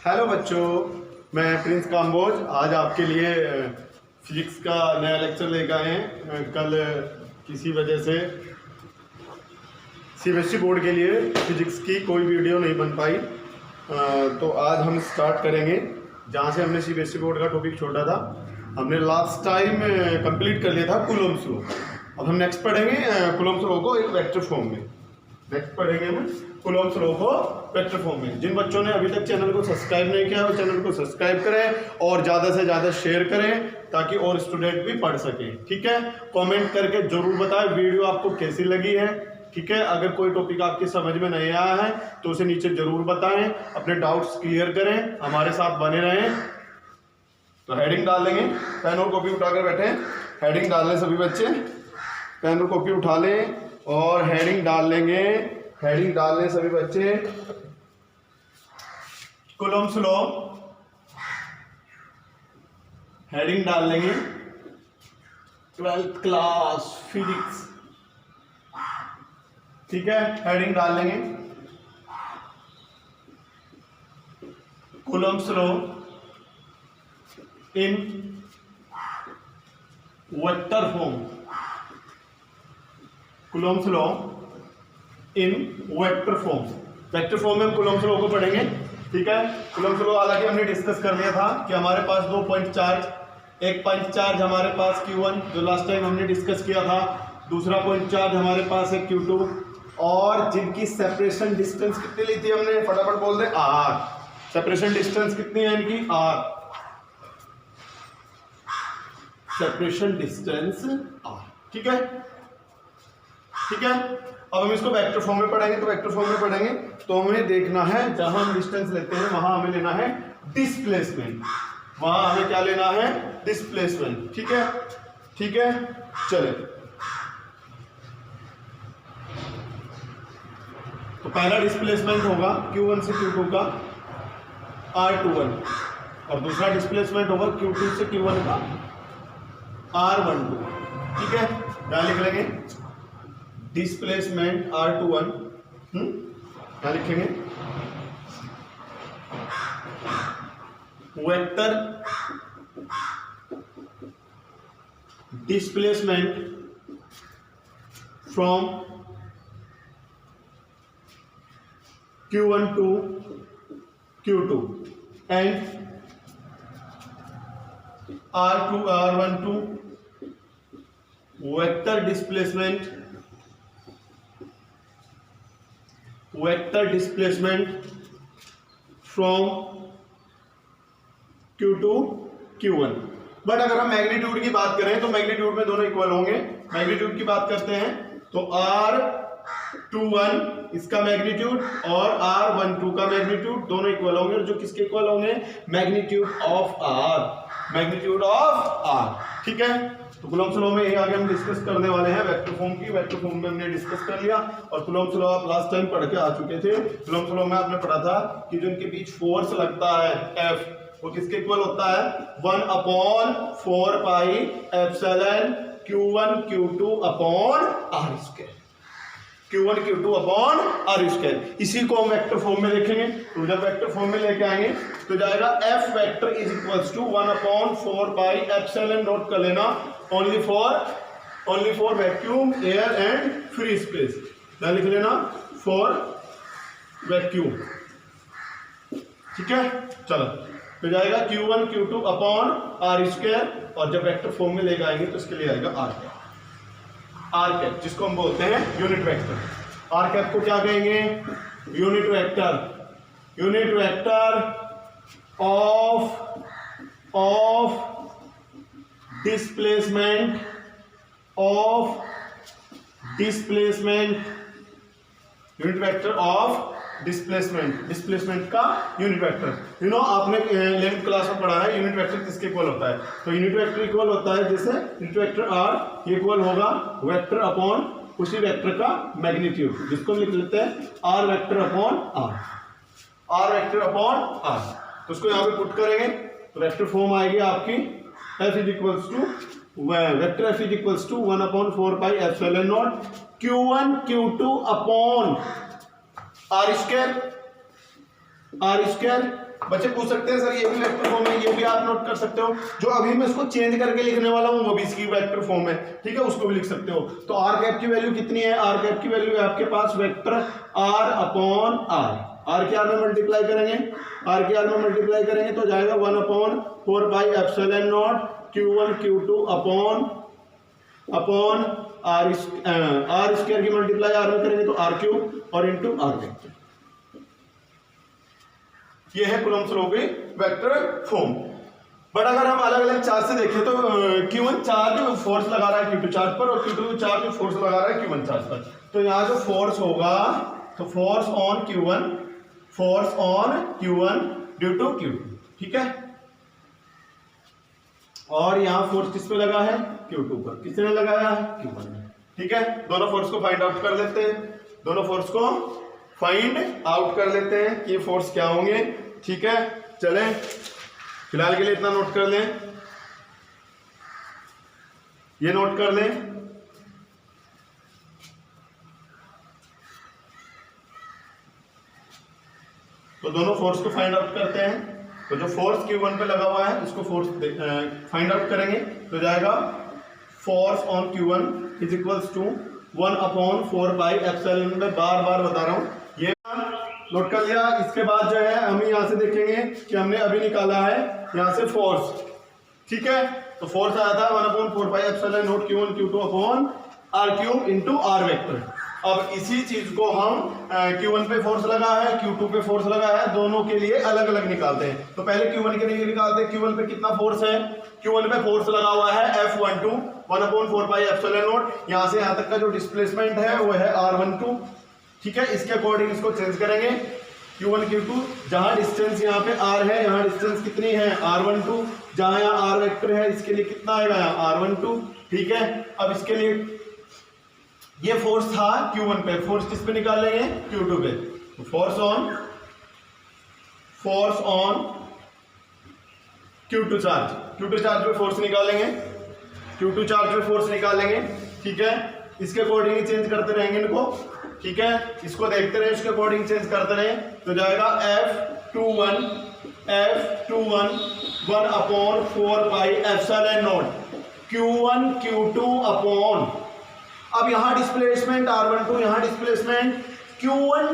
Hello बच्चों, मैं Prince Kamboj आज आपके लिए फिजिक्स का नया लेक्चर लेकर आए हैं। कल किसी वजह से सीबीएसई बोर्ड के लिए फिजिक्स की कोई वीडियो नहीं बन पाई, तो आज हम स्टार्ट करेंगे जहाँ से हमने सीबीएसई बोर्ड का टॉपिक छोड़ा था। हमने लास्ट टाइम कंप्लीट कर लिया था कूलॉम्स लॉ। अब हम नेक्स्ट पढ़ेंगे कूलॉम्स लॉ को एक वेक्टर फॉर्म में। नेक्स्ट पढ़ेंगे हम कूलॉम्स लॉ को वेक्टर फॉर्म में। जिन बच्चों ने अभी तक चैनल को सब्सक्राइब नहीं किया वो चैनल को सब्सक्राइब करें और ज़्यादा से ज़्यादा शेयर करें ताकि और स्टूडेंट भी पढ़ सकें। ठीक है, कमेंट करके जरूर बताएं वीडियो आपको कैसी लगी है। ठीक है, अगर कोई टॉपिक आपकी समझ में नहीं आया है तो उसे नीचे जरूर बताएं, अपने डाउट्स क्लियर करें, हमारे साथ बने रहें। तो हेडिंग डाल देंगे, पेन और कॉपी उठाकर बैठे। हेडिंग डाल लें सभी बच्चे, पेन और कॉपी उठा लें और हेडिंग डाल लेंगे। हेडिंग डाल लें सभी बच्चे, कूलॉम्स लॉ। हेडिंग डाल लेंगे 12th क्लास फिजिक्स। ठीक है, हेडिंग डाल लेंगे Coulomb's law in vector form. Coulomb's law in vector form. Vector form में हम कूलॉम्स लॉ को पढ़ेंगे। ठीक है, कूलॉम्स लॉ हालांकि हमने डिस्कस कर लिया था कि हमारे पास दो पॉइंट चार्ज, एक पॉइंट चार्ज हमारे पास Q1 जो लास्ट टाइम हमने डिस्कस किया था, दूसरा पॉइंट चार्ज हमारे पास है Q2 और जिनकी सेपरेशन डिस्टेंस कितनी ली थी हमने, फटाफट बोल दे R। सेपरेशन डिस्टेंस कितनी है इनकी R, सेपरेशन डिस्टेंस R। ठीक है, ठीक है। अब हम इसको वेक्टर फॉर्म में पढ़ेंगे। तो वेक्टर फॉर्म में पढ़ेंगे तो हमें देखना है जहां हम डिस्टेंस लेते हैं वहां हमें लेना है डिस्प्लेसमेंट। वहां हमें क्या लेना है, डिस्प्लेसमेंट। ठीक है, ठीक है, चले। तो पहला डिस्प्लेसमेंट होगा Q1 से Q2 का R21 और दूसरा डिस्प्लेसमेंट होगा Q2 से Q1 का R12। ठीक है, क्या लिख लेंगे, डिस्प्लेसमेंट R21। क्या लिखेंगे, vector displacement from Q1 to Q2 and R12 vector displacement from Q2 Q1। But अगर हम मैग्नीट्यूड की बात करें तो मैग्नीट्यूड में दोनों इक्वल होंगे। मैग्नीट्यूड की बात करते हैं तो R21 इसका मैग्नीट्यूड और R12 का मैग्नीट्यूड दोनों इक्वल होंगे। और जो किसके इक्वल होंगे, magnitude of R, magnitude of R। ठीक है, तो कूलॉम्स लॉ में आगे हम डिस्कस करने वाले हैं वेक्टर फॉर्म की। वेक्टर फॉर्म में हमने डिस्कस कर लिया और कूलॉम्स लॉ आप लास्ट टाइम पढ़ के आ चुके थे। कूलॉम्स लॉ में आपने पढ़ा था कि जो इनके बीच फोर्स लगता है F, वो किसके इक्वल होता है, 1/4 pi epsilon Q1 Q2 upon R square. Q1 Q2 upon R square. इसी को हम वेक्टर फॉर्म में देखेंगे। तो जब वेक्टर फॉर्म में लेके आएंगे तो जाएगा F vector is equals to 1/4 pi epsilon dot कर लेना only for vacuum, air and free space. क्या लिख लेना, फॉर वैक्यूम। ठीक है, चलो तो जाएगा Q1 Q2 upon R square और जब वेक्टर फॉर्म में लेके आएंगे तो इसके लिए आएगा R कैप, जिसको हम बोलते हैं यूनिट वेक्टर। R कैप को क्या कहेंगे, unit vector. Unit vector of displacement unit vector of displacement का यूनिट वेक्टर। आपने 11th क्लास में पढ़ा है यूनिट वेक्टर किसके इक्वल होता है। तो यूनिट वेक्टर इक्वल होता है जैसे यूनिट वेक्टर R ये इक्वल होगा वेक्टर अपॉन उसी वेक्टर का मैग्नीट्यूड, जिसको लिख लेते हैं R वेक्टर अपॉन R। तो उसको यहाँ पे पुट करेंगे तो वेक्टर फॉर्म आएगी आपकी F is equals to vector F is equals to 1/4 pi epsilon not Q1 Q2 upon R square बच्चे पूछ सकते हैं सर ये भी वेक्टर फॉर्म है, ये भी आप नोट कर सकते हो। जो अभी मैं इसको चेंज करके लिखने वाला हूँ वो भी इसकी वेक्टर फॉर्म है, ठीक है, उसको भी लिख सकते हो। तो आर कैप की वैल्यू कितनी है? आर कैप की वैल्यू है आपके पास vector r upon r. R के आर में मल्टीप्लाई करेंगे, आर के आर में मल्टीप्लाई करेंगे तो जाएगा 1/4 pi epsilon not Q1 Q2 upon r square की मल्टीप्लाई आर में करेंगे तो आर क्यूब और इनटू आर वेक्टर। ये है कूलम्ब्स लॉ की वेक्टर फॉर्म। बट अगर हम अलग अलग चार्ज से देखें तो Q1 चार्ज फोर्स लगा रहा है Q2 चार्ज पर और Q2 चार्ज फोर्स लगा रहा है Q1 चार्ज पर। तो यहाँ जो फोर्स होगा तो force on Q1 due to Q2, ठीक है। और यहाँ फोर्स किस पे लगा है? Q2 पर। किसने लगाया है? Q1 ने, ठीक है। दोनों फोर्स को फाइंड आउट कर लेते हैं, दोनों फोर्स को फाइंड आउट कर लेते हैं कि ये फोर्स क्या होंगे, ठीक है। चलें फिलहाल के लिए इतना नोट कर लें, ये नोट कर लें। तो दोनों फोर्स को फाइंड आउट करते हैं। तो जो फोर्स Q1 पे लगा हुआ है इसको फोर्स फाइंड आउट करेंगे तो जाएगा force on Q1 is equals to 1/4 pi epsilon. मैं बार बार बता रहा हूं, ये नोट कर लिया। इसके बाद जो है हम यहाँ से देखेंगे कि हमने अभी निकाला है यहाँ से फोर्स, ठीक है। तो फोर्स आया था 1/4 pi epsilon not Q1 Q2 upon r cube into r vector. अब इसी चीज को हम Q1 पे फोर्स लगा है, Q2 पे फोर्स लगा है, दोनों के लिए अलग अलग निकालते हैं। तो पहले Q1 के लिए निकालते हैं। Q1 पे कितना फोर्स है? Q1 पे फोर्स लगा हुआ है F12 1/4 पाई एप्सिलॉन नॉट। यहाँ से यहाँ तक का जो डिस्प्लेसमेंट है वो है R12, ठीक है। इसके अकॉर्डिंग इसको चेंज करेंगे Q1 Q2। जहां डिस्टेंस यहाँ पे R है, यहाँ डिस्टेंस कितनी है? R12। जहां यहाँ R वेक्टर है इसके लिए कितना आएगा? यहाँ R12, ठीक है। अब इसके लिए ये फोर्स था Q1 पे, फोर्स किस पे निकालेंगे? Q2 पे। तो फोर्स ऑन Q2 चार्ज पे फोर्स निकालेंगे, Q2 चार्ज पे फोर्स निकालेंगे, ठीक है। इसके अकॉर्डिंग ही चेंज करते रहेंगे इनको, ठीक है। इसको देखते रहे, इसके अकॉर्डिंग चेंज करते रहे तो जाएगा F21 1/4 pi epsilon not Q1 Q2 upon. अब यहां डिस्प्लेसमेंट R12, यहां डिस्प्लेसमेंट Q1,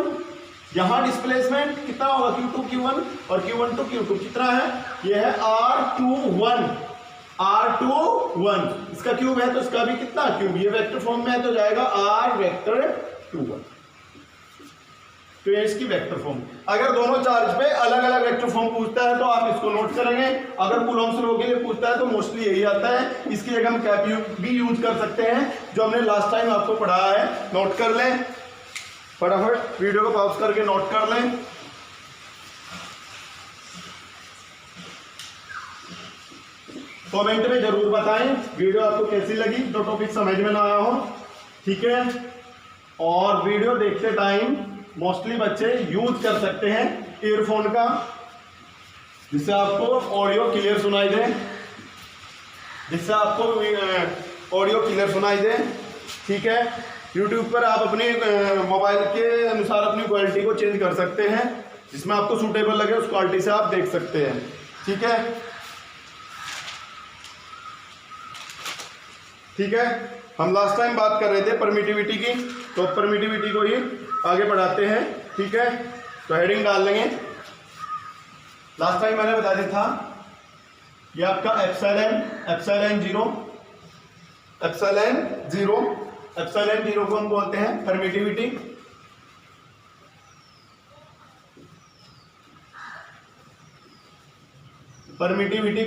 यहां डिस्प्लेसमेंट कितना होगा? Q2 Q1 और Q1 to Q2 कितना है? ये है R21, इसका क्यूब है तो इसका भी कितना क्यूब? ये वेक्टर फॉर्म में है तो जाएगा R वेक्टर 21। तो ये इसकी वेक्टर फॉर्म। अगर दोनों चार्ज पे अलग अलग वेक्टर फॉर्म पूछता है तो आप इसको नोट करेंगे। अगर कूलम्ब्स लॉ के लिए पूछता है तो मोस्टली यही आता है। इसकी जगह हम कैप भी यूज कर सकते हैं जो हमने लास्ट टाइम आपको पढ़ाया है। नोट कर लें, फटाफट वीडियो को पॉज करके नोट कर लें। कमेंट में जरूर बताएं वीडियो आपको कैसी लगी, जो टॉपिक समझ में ना आया हो, ठीक है। और वीडियो देखते टाइम मोस्टली बच्चे यूज कर सकते हैं ईयरफोन का, जिससे आपको ऑडियो क्लियर सुनाई दे, ठीक है। यूट्यूब पर आप अपने मोबाइल के अनुसार अपनी क्वालिटी को चेंज कर सकते हैं, जिसमें आपको सूटेबल लगे उस क्वालिटी से आप देख सकते हैं, ठीक है। ठीक है, हम लास्ट टाइम बात कर रहे थे परमिटिविटी की, तो परमिटिविटी को ही आगे बढ़ाते हैं, ठीक है। तो हेडिंग डाल लेंगे। लास्ट टाइम मैंने बता दिया था ये आपका एप्सिलॉन जीरो को हम बोलते हैं परमिटिविटी। Permittivity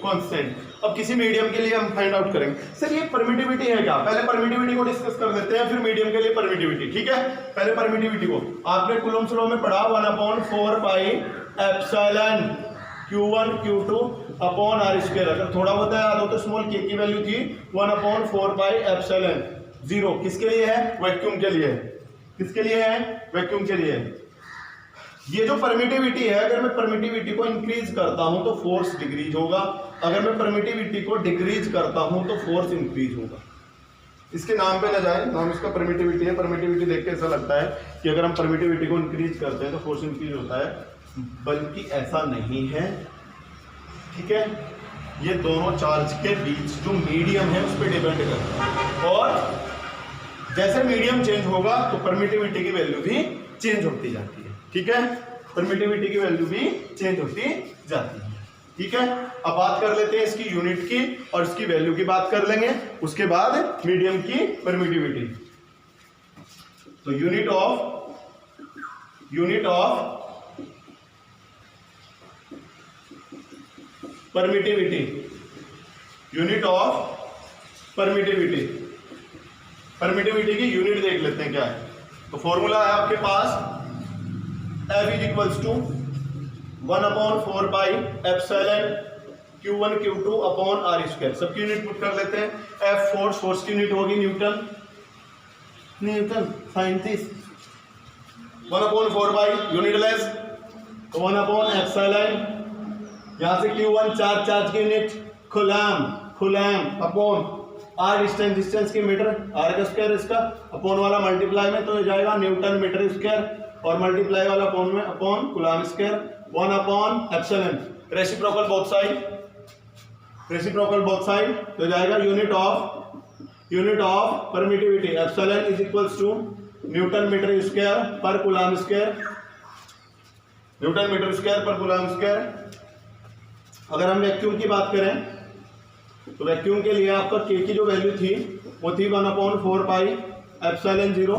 constant. अब किसी मीडियम के लिए हम फाइंड आउट करेंगे सर ये परमिटिविटी है क्या। पहले परमिटिविटी को डिस्कस कर देते हैं, फिर मीडियम के लिए परमिटिविटी, ठीक है। पहले परमिटिविटी को आपने कूलम्ब्स लॉ में पढ़ा 1/4 pi epsilon Q1 Q2 upon r square. अगर थोड़ा बहुत याद हो तो स्मॉल के की वैल्यू थी 1/4 पाई एप्सिलॉन जीरो। किसके लिए है? वैक्यूम के लिए। किसके लिए है? वैक्यूम के लिए। ये जो परमिटिविटी है, अगर मैं परमिटिविटी को इंक्रीज करता हूं तो फोर्स डिक्रीज होगा, अगर मैं परमिटिविटी को डिक्रीज करता हूं तो फोर्स इंक्रीज होगा। इसके नाम पे ना जाए, नाम इसका परमिटिविटी है। परमिटिविटी देख के ऐसा लगता है कि अगर हम परमिटिविटी को इंक्रीज करते हैं तो फोर्स इंक्रीज होता है, बल्कि ऐसा नहीं है। ठीक है, ये दोनों चार्ज के बीच जो मीडियम है उस पर डिपेंड करता है, और जैसे मीडियम चेंज होगा तो परमिटिविटी की वैल्यू भी चेंज होती जाती है। ठीक है, परमिटिविटी की वैल्यू भी चेंज होती जाती है। ठीक है, अब बात कर लेते हैं इसकी यूनिट की और इसकी वैल्यू की बात कर लेंगे, उसके बाद मीडियम की परमिटिविटी। तो unit of permittivity, unit of permittivity, permittivity की यूनिट देख लेते हैं क्या है। तो फॉर्मूला है आपके पास F is equals to 1/4 pi epsilon Q1 Q2 upon R square. सबकी यूनिट पुट कर लेते हैं। F फोर्स की यूनिट होगी newton, scientist. 1/4 pi unitless, तो 1 एप्सिलॉन, यहां से Q1 चार्ज की unit coulomb upon R distance की मीटर, R का स्क्वायर इसका, अपॉन वाला मल्टीप्लाई में तो हो जाएगा न्यूटन मीटर स्क्वायर, और मल्टीप्लाई वाला अपॉन में upon coulomb square, 1 epsilon. Reciprocal both side तो जाएगा unit of permittivity epsilon is equals to newton metre square per coulomb square, newton metre square per coulomb square. अगर हम vacuum की बात करें तो वैक्यूम के लिए आपका के की जो वैल्यू थी वो थी 1/4 पाई एप्सिलॉन 0,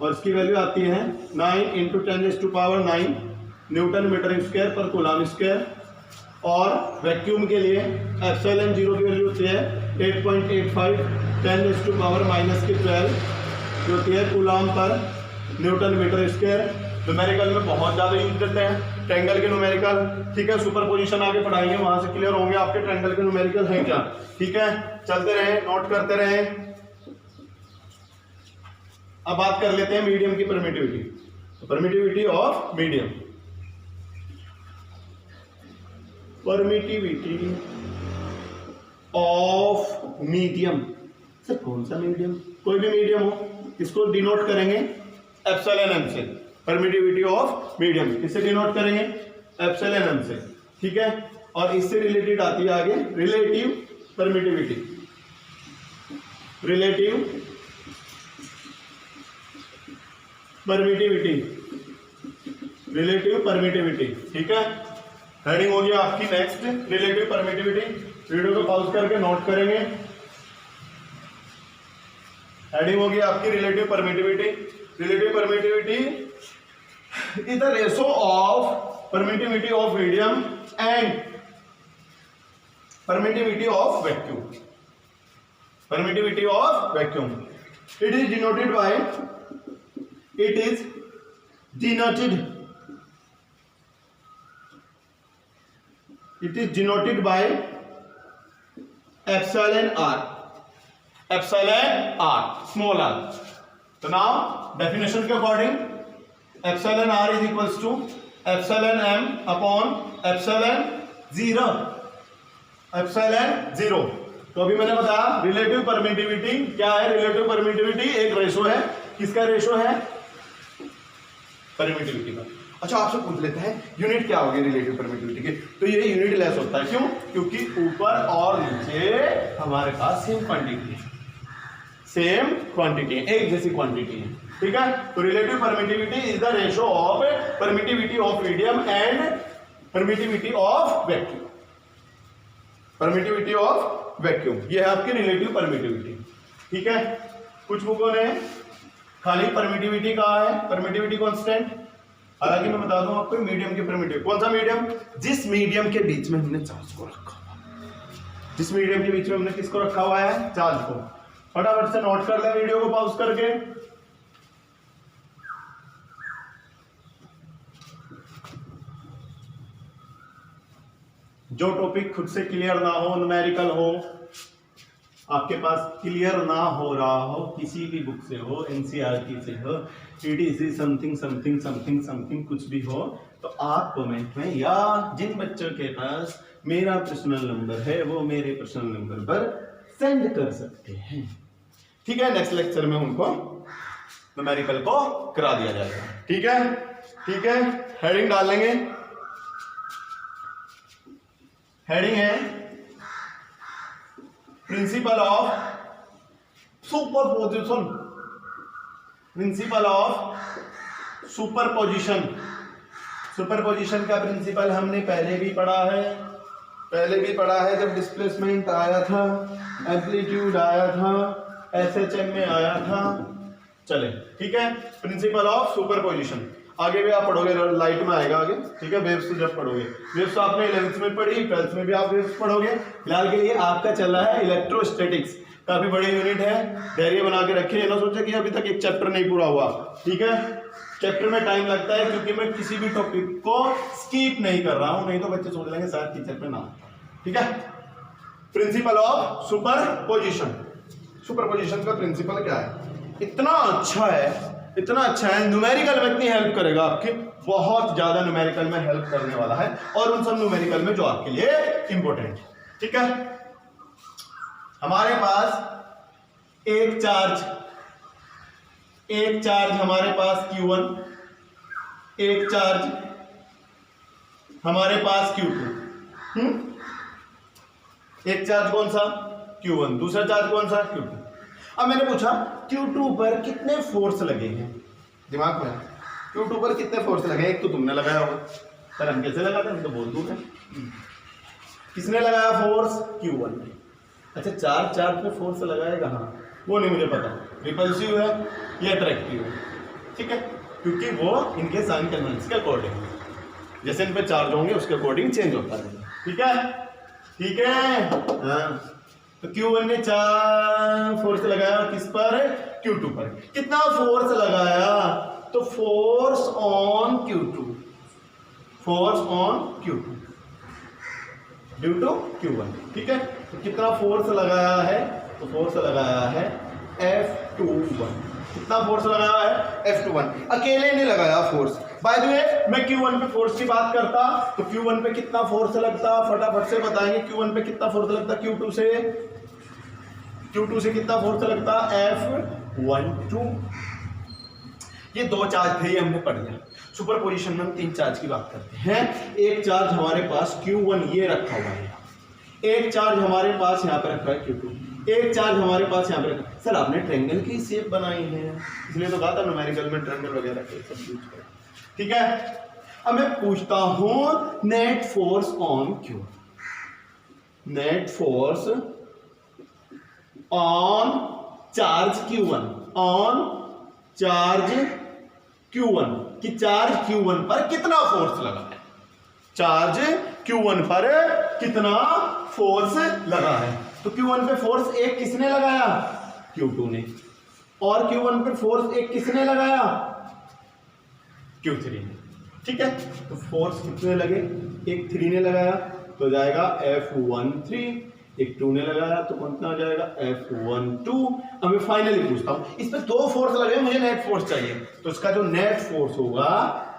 और इसकी वैल्यू आती है 9 × 10⁹ Newton metre square per coulomb square. और वैक्यूम के लिए एप्सिलॉन 0 की वैल्यू होती है 8.85 10⁻⁻12 जो होती है coulomb per Newton metre square. Numerical में बहुत ज़्यादा यूज करते हैं ट्रायंगल के न्यूमेरिकल। ठीक है, सुपरपोजिशन आगे पढ़ाएंगे, वहां से क्लियर होंगे आपके ट्रायंगल के न्यूमेरिकल हैं क्या। ठीक है, चलते रहें, नोट करते रहें। अब बात कर लेते हैं मीडियम की permittivity. Permittivity of medium, permittivity of medium. Sir कौन सा मीडियम? कोई भी मीडियम हो, इसको डिनोट करेंगे एप्सिलॉन m से। परमिटिविटी ऑफ मीडियम किससे डिनोट करेंगे? एप्सिलॉन m से। ठीक है, और इससे रिलेटेड आती है आगे relative permittivity, relative permittivity, relative permittivity. ठीक है, हेडिंग होगी आपकी नेक्स्ट रिलेटिव परमिटिविटी। वीडियो को पॉज करके नोट करेंगे। हेडिंग होगी आपकी relative permittivity. Relative permittivity is the ratio of permittivity of medium and permittivity of vacuum, permittivity of vacuum. It is denoted by, it is denoted by epsilon r, small r. So now definition के according epsilon r is equals to epsilon m upon epsilon 0। तो अभी मैंने बताया relative permittivity क्या है। Relative permittivity एक ratio है, किसका रेशो है? परमिटिविटी का। अच्छा, आपसे पूछ लेते हैं यूनिट क्या होगी रिलेटिव परमिटिविटी की? तो ये यूनिट लेस होता है। क्यों? क्योंकि ऊपर और नीचे हमारे पास सेम क्वांटिटी है, सेम क्वांटिटी है, एक जैसी क्वांटिटी है। ठीक है, तो relative permittivity is the ratio of permittivity of medium and permittivity of vacuum, permittivity of vacuum. ये है आपकी रिलेटिव परमिटिविटी। ठीक है, कुछ बुकों ने खाली परमिटिविटी कहा है, परमिटिविटी कांस्टेंट। हालांकि मैं बता दूं आपको मीडियम की परमिटिविटी। कौन सा मीडियम? जिस मीडियम के बीच में हमने चार्ज को रखा हुआ, जिस मीडियम के बीच में हमने किसको रखा हुआ है? चार्ज को। फटाफट से नोट कर ले वीडियो को पॉज करके। जो टॉपिक खुद से क्लियर ना हो, न्यूमेरिकल हो, आपके पास क्लियर ना हो रहा हो, किसी भी बुक से हो, एनसीईआरटी से हो, EDC something something something something कुछ भी हो, तो आप कमेंट में या जिन बच्चों के पास मेरा पर्सनल नंबर है वो मेरे पर्सनल नंबर पर सेंड कर सकते हैं। ठीक है, नेक्स्ट लेक्चर में उनको न्यूमेरिकल को करा दिया जाएगा। ठीक है, ठीक है, हेडिंग डाल लेंगे। हेडिंग है principle of superposition, principle of superposition. Superposition का प्रिंसिपल हमने पहले भी पढ़ा है जब डिस्प्लेसमेंट आया था, एम्पलीट्यूड आया था, एसएचएम में आया था। चले, ठीक है, प्रिंसिपल ऑफ सुपरपोजिशन आगे भी आप पढ़ोगे, लाइट में आएगा आगे। ठीक है, वेव्स जब पढ़ोगे, वेव्स तो आपने 11th में पढ़ी, 12th में भी आप वेव्स पढ़ोगे। फिलहाल के लिए आपका चल रहा है इलेक्ट्रोस्टैटिक्स, काफी बड़ी यूनिट है, धैर्य बना के रखिए, ये ना सोचे कि अभी तक एक चैप्टर नहीं पूरा हुआ। ठीक है, चैप्टर में टाइम लगता है क्योंकि मैं किसी भी टॉपिक को स्किप नहीं कर रहा हूं, नहीं तो बच्चे सोच लेंगे शायद टीचर पे ना। ठीक है, प्रिंसिपल ऑफ सुपरपोजिशन। सुपरपोजिशन का प्रिंसिपल क्या है? इतना अच्छा है, न्यूमेरिकल में इतनी हेल्प करेगा आपकी, बहुत ज्यादा न्यूमेरिकल में हेल्प करने वाला है, और उन सब न्यूमेरिकल में जो आपके लिए इंपॉर्टेंट है। ठीक है, हमारे पास एक चार्ज हमारे पास Q1, एक चार्ज हमारे पास Q2। एक चार्ज कौन सा? Q1, दूसरा चार्ज कौन सा? Q2। अब मैंने पूछा Q2 पर कितने फोर्स लगे हैं, दिमाग में Q2 पर कितने फोर्स लगे? एक तो तुमने लगाया होगा, सर हम कैसे लगाते हैं, हम तो बोल दूंगा। किसने लगाया फोर्स? Q1 ने। अच्छा, चार्ज पे फोर्स लगाएगा, हाँ वो नहीं मुझे पता, रिपल्सिव है या अट्रैक्टिव है। ठीक है, क्योंकि वो इनके साइन कन्वेंस के अकॉर्डिंग, जैसे इन पे चार्ज होंगे उसके अकॉर्डिंग चेंज होता है। ठीक है, ठीक है, हाँ। तो Q1 ने फोर्स लगाया किस पर? Q2 पर। कितना फोर्स लगाया? तो force on Q2 due to Q1। ठीक है, तो कितना फोर्स लगाया है? तो फोर्स लगाया है F21। कितना फोर्स लगाया है? F21। अकेले नहीं लगाया फोर्स। बाय द वे, मैं Q1 पे फोर्स की बात करता तो Q1 पे कितना फोर्स लगता, फटाफट से बताएंगे। Q1 पे कितना फोर्स लगता? Q2 से कितना फोर्स लगता? F12। ये दो चार्ज थे, ये हमने पढ़ लिया। सुपरपोजिशन में हम तीन चार्ज की बात करते हैं। एक चार्ज हमारे पास Q1 ये रखा हुआ है, एक चार्ज हमारे पास यहाँ पे रखा है Q2, एक चार्ज हमारे पास यहाँ पे रखा है। सर आपने ट्रायंगल की शेप बनाई है, इसलिए तो कहा था न्यूमेरिकल में ट्रायंगल वगैरह सब यूज करें। ठीक है, अब मैं पूछता हूं net force on Q, net force on charge Q1, on charge Q1 कि चार्ज Q1 पर कितना फोर्स लगा है, चार्ज Q1 पर कितना फोर्स लगा है। तो Q1 पे फोर्स एक किसने लगाया? Q2 ने। और Q1 पे फोर्स एक किसने लगाया? Q3 ने। ठीक है, तो फोर्स कितने लगे? एक 3 ने लगाया तो जाएगा F13, एक 2 ने लगाया तो कितना आ जाएगा? F12। अब मैं फाइनली पूछता हूं, इस पे दो फोर्स लगे, मुझे नेट फोर्स चाहिए, तो इसका जो नेट फोर्स होगा,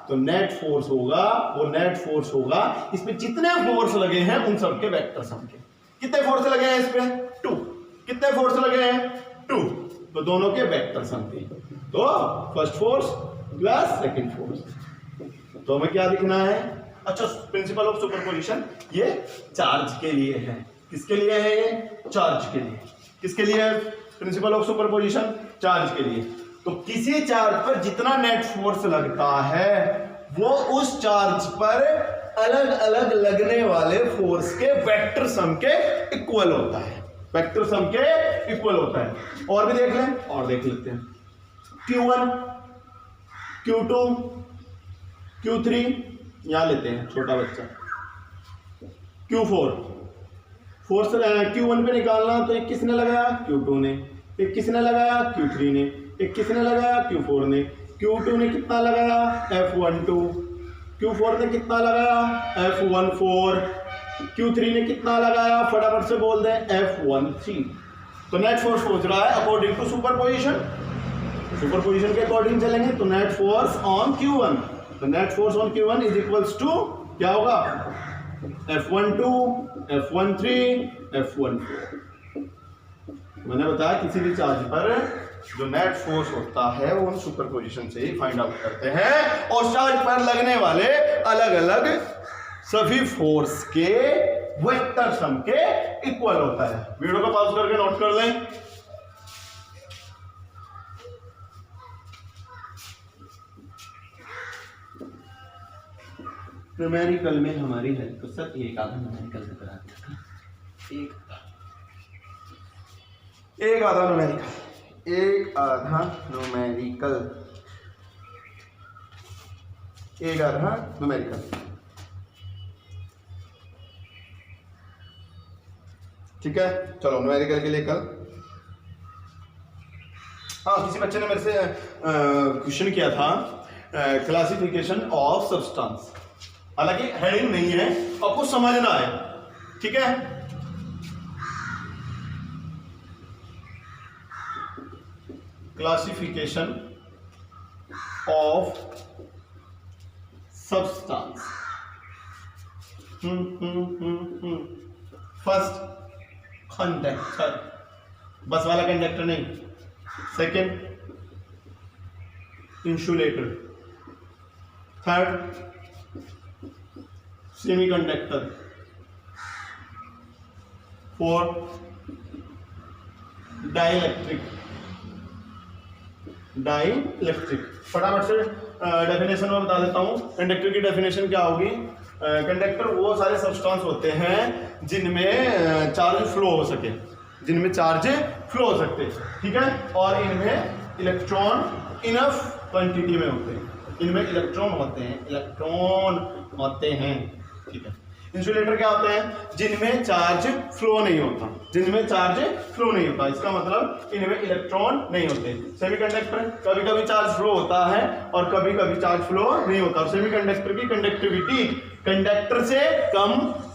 तो नेट फोर्स होगा, वो नेट फोर्स होगा इसमें जितने फोर्स लगे हैं उन सबके वेक्टर सम के। कितने फोर्स लगे हैं इस पे? 2। कितने फोर्स लगे हैं? 2। तो दोनों के वेक्टर सम के, तो first force plus second force. तो हमें क्या दिखना है? अच्छा, प्रिंसिपल ऑफ सुपरपोजिशन ये चार्ज के लिए है। किसके लिए है ये? चार्ज के लिए। किसके लिए प्रिंसिपल ऑफ सुपरपोजिशन? चार्ज के लिए। तो किसी चार्ज पर जितना नेट फोर्स लगता है वो उस चार्ज पर अलग अलग लगने वाले फोर्स के वेक्टर सम के इक्वल होता है, वेक्टर सम के इक्वल होता है। और भी देख लें, और देख लेते हैं। Q1, Q2, Q3, यहां लेते हैं छोटा बच्चा, Q4। फोर्स Q1 पे निकालना तो एक किसने लगाया? Q2 ने। एक किसने लगाया? Q3 ने। एक किसने लगाया? Q4 ने। Q2 ने कितना लगाया? F12। Q4 ने कितना लगाया? F14। Q3 ने कितना लगाया? फटाफट से बोल दें, F13। तो नेट फोर्स पहुंच रहा है अकॉर्डिंग टू सुपरपोजिशन। सुपरपोजिशन के अकॉर्डिंग चलेंगे तो नेट फोर्स ऑन Q1, तो net force on Q1 is equals to क्या होगा? F12, F13, F14। मैंने बताया किसी भी चार्ज पर जो नेट फोर्स होता है वो हम सुपरपोजिशन से ही फाइंड आउट करते हैं, और चार्ज पर लगने वाले अलग अलग सभी फोर्स के वेक्टर सम के इक्वल होता है। वीडियो को पॉज करके नोट कर लें। न्यूमेरिकल में हमारी हेल्प तो सर एक आधा न्यूमेरिकल से करा दिया था, एक आधा न्यूमेरिकल। ठीक है, चलो न्यूमेरिकल के लिए कल। हाँ, किसी बच्चे ने मेरे से क्वेश्चन किया था क्लासिफिकेशन ऑफ सब्सटेंस, हालांकि हेडिंग नहीं है, आपको समझना है। ठीक है, classification of substance. First, conductor, बस वाला कंडक्टर नहीं। Second, insulator. Third, semiconductor. Fourth, dielectric. फटाफट से डेफिनेशन में बता देता हूं। कंडक्टर की डेफिनेशन क्या होगी? कंडक्टर वो सारे सब्सटेंस होते हैं जिनमें चार्ज फ्लो हो सके, ठीक है, और इनमें इलेक्ट्रॉन इनफ क्वांटिटी में होते हैं, इलेक्ट्रॉन होते हैं, ठीक है। इंसुलेटर क्या होते हैं? जिनमें चार्ज फ्लो नहीं होता, इसका मतलब इनमें इलेक्ट्रॉन नहीं होते। सेमीकंडक्टर, कभी कभी चार्ज फ्लो होता है और कभी कभी चार्ज फ्लो नहीं होता, और सेमीकंडक्टर की कंडक्टिविटी कंडक्टर से कम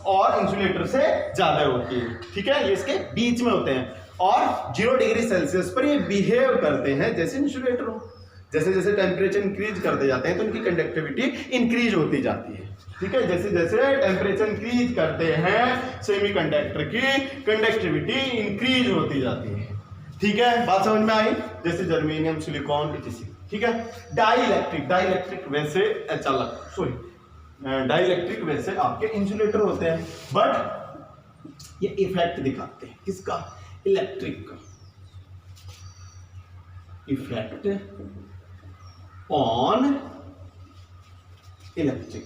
और इंसुलेटर से ज्यादा होती है, ठीक है, ये इसके बीच में होते हैं, और 0 डिग्री सेल्सियस पर ये बिहेव करते हैं जैसे इंसुलेटर हो। जैसे जैसे टेम्परेचर इंक्रीज करते जाते हैं तो इनकी कंडक्टिविटी इंक्रीज होती जाती है, ठीक है। जैसे जैसे टेम्परेचर इंक्रीज करते हैं सेमीकंडक्टर की कंडक्टिविटी इंक्रीज होती जाती है, ठीक है, बात समझ में आई? जैसे जर्मेनियम, सिलिकॉन, etc, ठीक है। डाइलेक्ट्रिक वैसे आपके इंसुलेटर होते हैं, बट ये इफेक्ट दिखाते हैं किसका? इलेक्ट्रिक का। इफेक्ट ऑन इलेक्ट्रिक,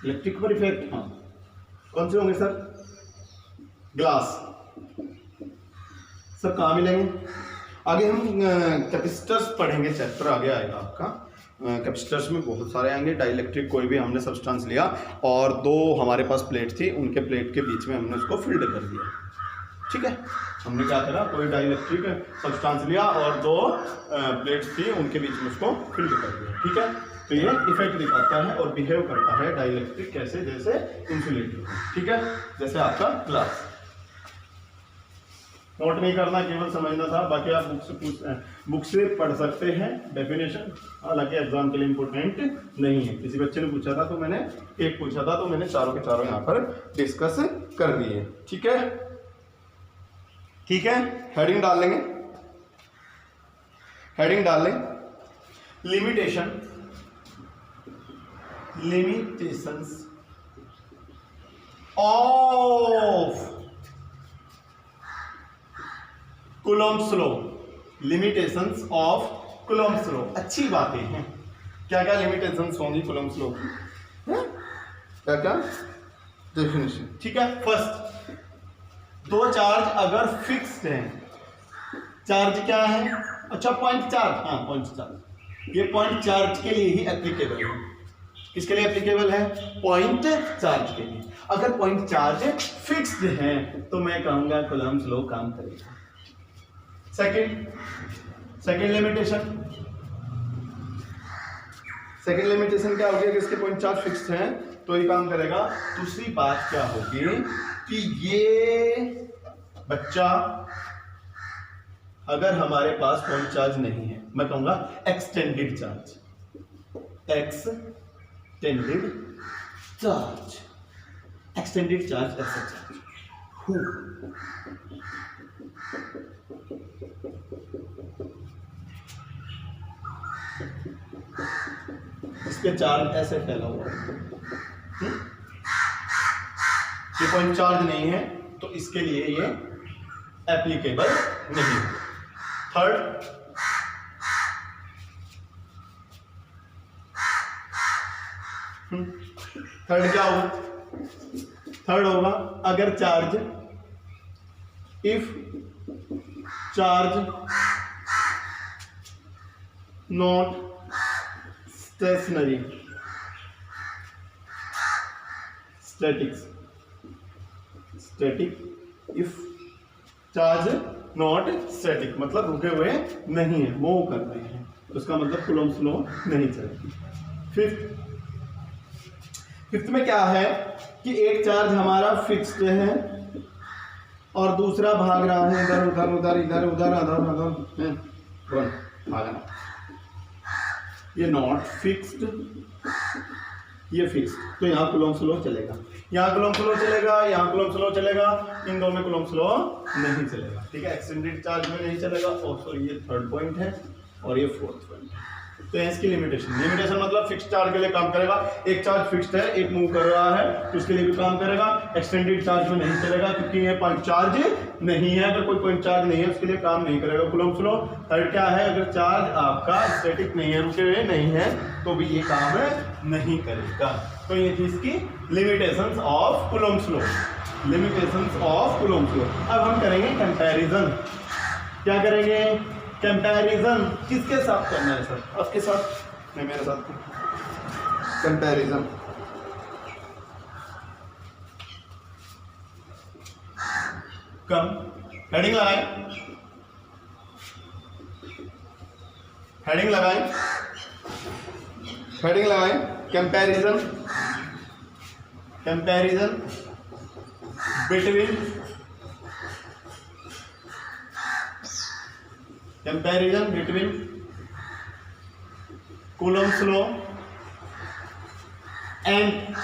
इलेक्ट्रिक पर इफेक्ट, हाँ, कौन से होंगे सर? ग्लास, सब कहाँ मिलेंगे? आगे हम कैपेसिटर्स पढ़ेंगे, चैप्टर आगे आएगा आपका। कैपेसिटर्स में बहुत सारे आएंगे। डाइलेक्ट्रिक कोई भी हमने सब्सटेंस लिया और 2 हमारे पास प्लेट थी, उनके प्लेट के बीच में हमने उसको फिल्ड कर दिया, ठीक है। हमने क्या करा? कोई डाइलेक्ट्रिक सब्सटेंस लिया और 2 प्लेट्स थी, उनके बीच में उसको फिल्ड कर दिया, ठीक है। तो ये इफेक्ट दिखाता है और बिहेव करता है डाइलेक्ट्रिक कैसे? जैसे इंसुलेटर, ठीक है, जैसे आपका ग्लास। नोट नहीं करना, केवल समझना था, बाकी आप बुक से पढ़ सकते हैं डेफिनेशन, हालांकि एग्जाम के लिए इंपॉर्टेंट नहीं है। किसी बच्चे ने पूछा था तो मैंने चारों के चारों यहाँ पर डिस्कस कर दिए, ठीक है। हेडिंग डाल लेंगे, लिमिटेशंस ऑफ कूलम्ब्स लॉ, अच्छी बातें हैं। क्या क्या लिमिटेशंस होंगी कूलम्ब्स लॉ की? क्या डेफिनेशन, ठीक है। फर्स्ट, 2 चार्ज अगर फिक्स्ड हैं, चार्ज क्या है? अच्छा, पॉइंट चार्ज, हाँ पॉइंट चार्ज, ये पॉइंट चार्ज के लिए ही एप्लीकेबल है। किसके लिए एप्लीकेबल है? पॉइंट चार्ज के लिए। अगर पॉइंट चार्ज फिक्स्ड है तो मैं कहूंगा कूलम्ब्स लॉ काम करेगा। सेकेंड लिमिटेशन क्या होगी? अगर इसके पॉइंट चार्ज फिक्स्ड है तो ये काम करेगा। दूसरी बात क्या होगी कि ये बच्चा, अगर हमारे पास पॉइंट चार्ज नहीं है, मैं कहूंगा एक्सटेंडेड चार्ज, एक्सटेंडेड चार्ज ऐसा चार्ज। इस पे चार्ज ऐसे फैला हुआ है, ये पॉइंट चार्ज नहीं है तो इसके लिए ये एप्लीकेबल नहीं। थर्ड, थर्ड क्या होगा? थर्ड होगा अगर charge, if charge not stationary, statics, static, if charge not static मतलब रुके हुए नहीं है, मूव कर रहे हैं, उसका मतलब कूलम्ब्स लॉ नहीं चलेगी। फिफ्थ में क्या है कि एक चार्ज हमारा फिक्स्ड है और दूसरा भाग रहा है इधर उधर उधर इधर उधर उधर उधर भागना, ये नॉट फिक्स्ड, ये फिक्स्ड, तो यहाँ कूलम्ब्स लॉ चलेगा, यहाँ कूलम्ब्स लॉ चलेगा, यहाँ कूलम्ब्स लॉ चलेगा, इन दोनों में कूलम्ब्स लॉ नहीं चलेगा। ठीक है, एक्सटेंडेड चार्ज में नहीं चलेगा। और सॉरी ये थर्ड पॉइंट है और ये फोर्थ पॉइंट है। तो इसकी लिमिटेशन मतलब फिक्स्ड चार्ज के लिए काम करेगा, एक चार्ज फिक्स्ड है, एक मूव कर रहा है तो उसके लिए भी काम करेगा। एक्सटेंडेड चार्ज में नहीं चलेगा क्योंकि ये पॉइंट चार्ज नहीं है, अगर कोई पॉइंट चार्ज नहीं है उसके लिए काम नहीं करेगा कूलम्ब्स लॉ। थर्ड क्या है, अगर चार्ज आपका स्टैटिक नहीं है, रुके हुए नहीं है, तो भी ये काम नहीं करेगा। तो ये थी इसकी limitations of Coulomb's law, limitations of Coulomb's law. अब हम करेंगे कंपैरिजन। क्या करेंगे? कंपैरिजन। किसके साथ करना है सर? आपके साथ नहीं, मेरे साथ। कंपैरिजन कम हेडिंग लगाएं, हेडिंग लगाएं, हेडिंग लगाएं। Comparison, comparison between, comparison between Coulomb's law and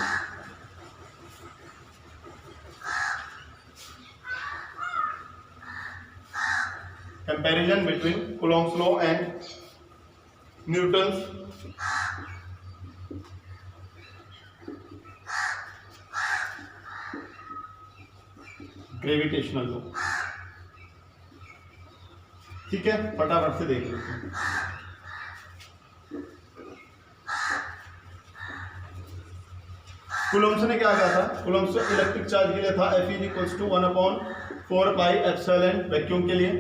comparison between Coulomb's law and Newton's gravitational law। ठीक है, फटाफट से देख लेते हैं। कूलम्ब्स ने क्या कहा था? कूलम्ब्स इलेक्ट्रिक चार्ज के लिए था F equals to 1/4 pi epsilon, vacuum के लिए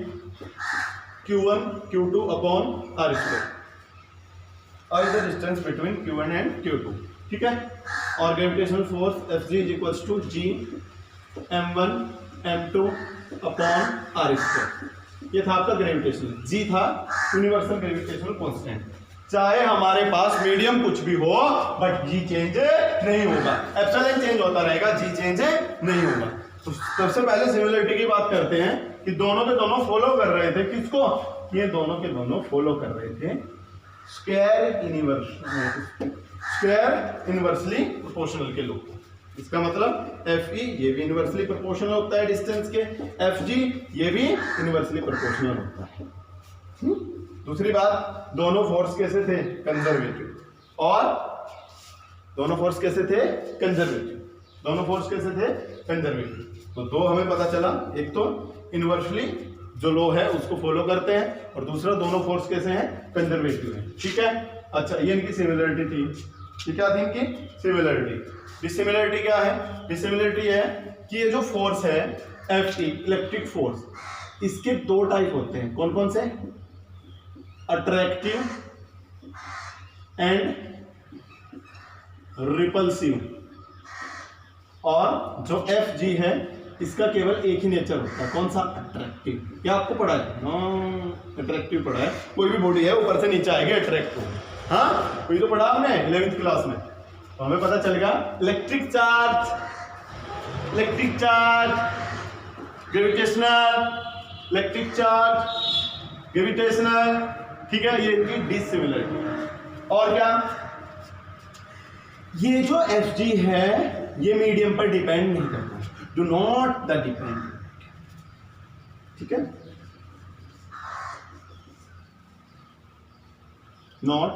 Q1 Q2 upon R square, और the distance between Q1 and Q2। ठीक है, और gravitational force Fg equals to G m1 m2 upon R square. ये था आपका ग्रेविटेशनल, G था यूनिवर्सल ग्रेविटेशनल कांस्टेंट। चाहे हमारे पास मीडियम कुछ भी हो बट G चेंज नहीं होगा, एप्सिलॉन चेंज होता रहेगा, G चेंज नहीं होगा। तो सबसे पहले सिमिलरिटी की बात करते हैं कि दोनों के दोनों फॉलो कर रहे थे किसको? ये दोनों के दोनों फॉलो कर रहे थे स्क्वायर इनवर्सली प्रोपोर्शनल के लोग। इसका मतलब Fe ये भी इनवर्सली प्रोपोर्शनल होता है डिस्टेंस के, Fg ये भी इनवर्सली प्रोपोर्शनल होता है। दूसरी बात, दोनों फोर्स कैसे थे? कंजर्वेटिव। और दोनों फोर्स कैसे थे? कंजर्वेटिव। दोनों फोर्स कैसे थे? कंजर्वेटिव। तो दो हमें पता चला, एक तो इनवर्सली जो लॉ है उसको फॉलो करते हैं, और दूसरा दोनों फोर्स कैसे हैं? कंजर्वेटिव हैं। ठीक है, अच्छा ये इनकी सिमिलरिटी थी। ये क्या थी इनकी? सिमिलरिटी। डिसिमिलरिटी क्या है? डिसिमिलरिटी है कि ये जो फोर्स है F इलेक्ट्रिक फोर्स, इसके दो टाइप होते हैं। कौन कौन से? Attractive and repulsive. और जो Fg है इसका केवल एक ही नेचर होता है। कौन सा? अट्रैक्टिव। क्या आपको पढ़ा है? अट्रैक्टिव पढ़ा है। कोई भी बॉडी है ऊपर से नीचे आएगी अट्रैक्ट होगी। हाँ, कोई तो पढ़ा हमने 11th क्लास में, तो हमें पता चल गया electric charge, electric charge, gravitational, electric charge, gravitational. ठीक है, ये इनकी डिसिमिलरिटी। और क्या? ये जो Fg है ये मीडियम पर डिपेंड नहीं करता, डू नॉट द डिपेंड, ठीक है, not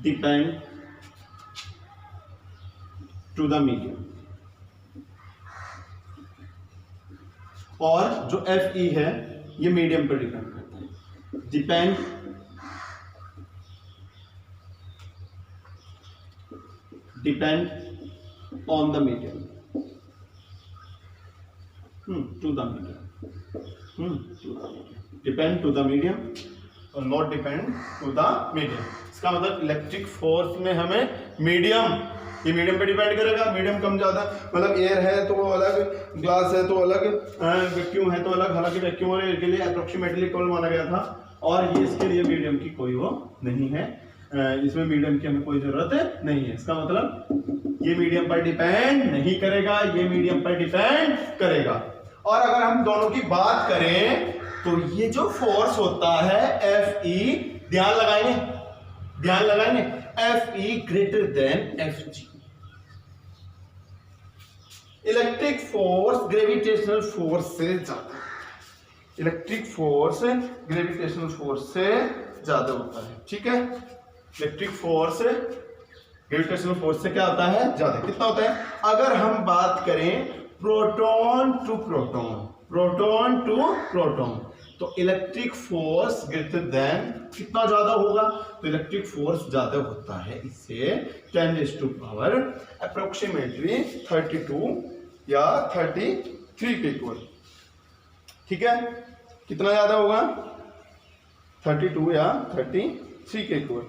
depend to the medium. और जो एफ ई है ये मीडियम पर डिपेंड करता है, depend on the medium, to the medium, depend to the medium और not depend to the medium. इसका मतलब इलेक्ट्रिक फोर्स में हमें मीडियम, ये मीडियम पे डिपेंड करेगा, मीडियम कम ज़्यादा, मतलब एयर है तो अलग, ग्लास है तो अलग, वैक्यूम है तो अलग, हालांकि वैक्यूम और एयर के लिए अप्रोक्सीमेटली इक्वल माना गया था, और ये इसके लिए मीडियम की कोई वो नहीं है, इसमें मीडियम की हमें कोई ज़रूरत नहीं है। इसका मतलब ये मीडियम पर डिपेंड नहीं करेगा, ये मीडियम पर डिपेंड करेगा। और अगर हम दोनों की बात करें तो ये जो फोर्स होता है एफ ई, ध्यान लगाएंगे, F E greater than F G. Electric force gravitational force से ज्यादा, इलेक्ट्रिक फोर्स ग्रेविटेशनल फोर्स से ज्यादा होता है, ठीक है। इलेक्ट्रिक फोर्स ग्रेविटेशनल फोर्स से क्या होता है, ज्यादा। कितना होता है? अगर हम बात करें प्रोटॉन टू प्रोटॉन, तो इलेक्ट्रिक फोर्स ग्रेटर देन कितना ज्यादा होगा? तो इलेक्ट्रिक फोर्स ज्यादा होता है इससे 10⁻⁴ अप्रोक्सीमेटली 32 या 33 के इक्वल, ठीक है। कितना ज्यादा होगा? 32 या 33 के इक्वल,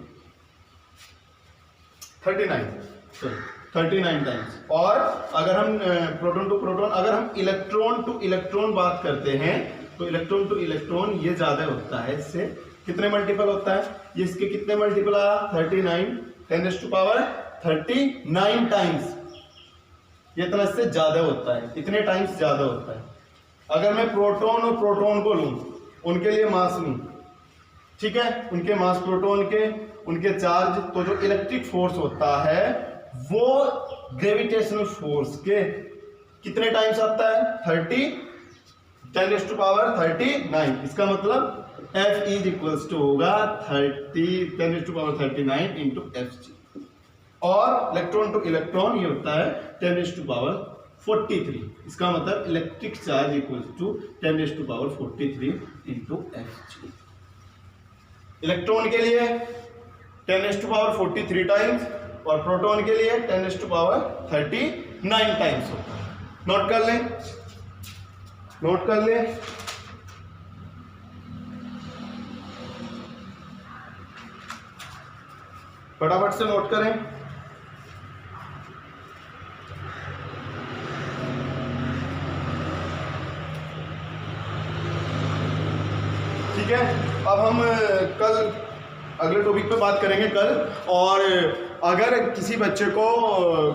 39 टाइम्स। और अगर हम प्रोटॉन टू प्रोटॉन, अगर हम इलेक्ट्रॉन टू इलेक्ट्रॉन बात करते हैं तो इलेक्ट्रॉन टू इलेक्ट्रॉन ये ज्यादा होता है, इससे कितने मल्टीपल होता है? ये इसके कितने मल्टीपल आया? 39 10⁻39 टाइम्स, ये इतना इससे ज्यादा होता है, इतने टाइम्स ज्यादा होता है। अगर मैं प्रोटॉन और प्रोटॉन को लूं, उनके लिए मास लूं, ठीक है, उनके मास प्रोटॉन के, उनके चार्ज, तो जो इलेक्ट्रिक फोर्स होता है वो ग्रेविटेशनल फोर्स के कितने टाइम्स आता है? 10⁻39। इसका मतलब F इज इक्वल्स टू होगा 10⁻39 इंटू Fg। और इलेक्ट्रॉन टू इलेक्ट्रॉन ये होता है 10⁻43। इसका मतलब electric charge equals to 10⁻43 into Fg। Electron के लिए 10⁻43 टाइम्स और प्रोटॉन के लिए 10⁻39 टाइम्स होता है। नोट कर लें, फटाफट से नोट करें। ठीक है, अब हम कल अगले टॉपिक पे बात करेंगे कल। और अगर किसी बच्चे को,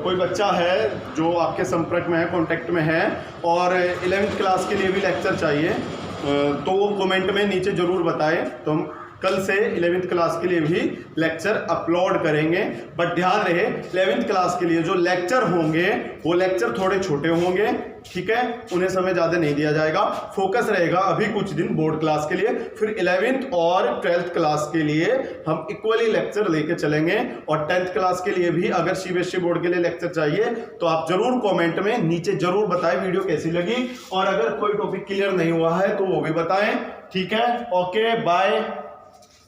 कोई बच्चा है जो आपके संपर्क में है, कांटेक्ट में है, और 11th क्लास के लिए भी लेक्चर चाहिए, तो वो कमेंट में नीचे ज़रूर बताएं, तो हम कल से 11th क्लास के लिए भी लेक्चर अपलोड करेंगे। बट ध्यान रहे 11th क्लास के लिए जो लेक्चर होंगे वो लेक्चर थोड़े छोटे होंगे, ठीक है, उन्हें समय ज़्यादा नहीं दिया जाएगा। फोकस रहेगा अभी कुछ दिन बोर्ड क्लास के लिए, फिर 11th और 12th क्लास के लिए हम इक्वली लेक्चर लेके चलेंगे। और 10th क्लास के लिए भी अगर CBSE बोर्ड के लिए लेक्चर चाहिए तो आप जरूर कमेंट में नीचे जरूर बताएं वीडियो कैसी लगी, और अगर कोई टॉपिक क्लियर नहीं हुआ है तो वो भी बताएं, ठीक है। Okay, bye.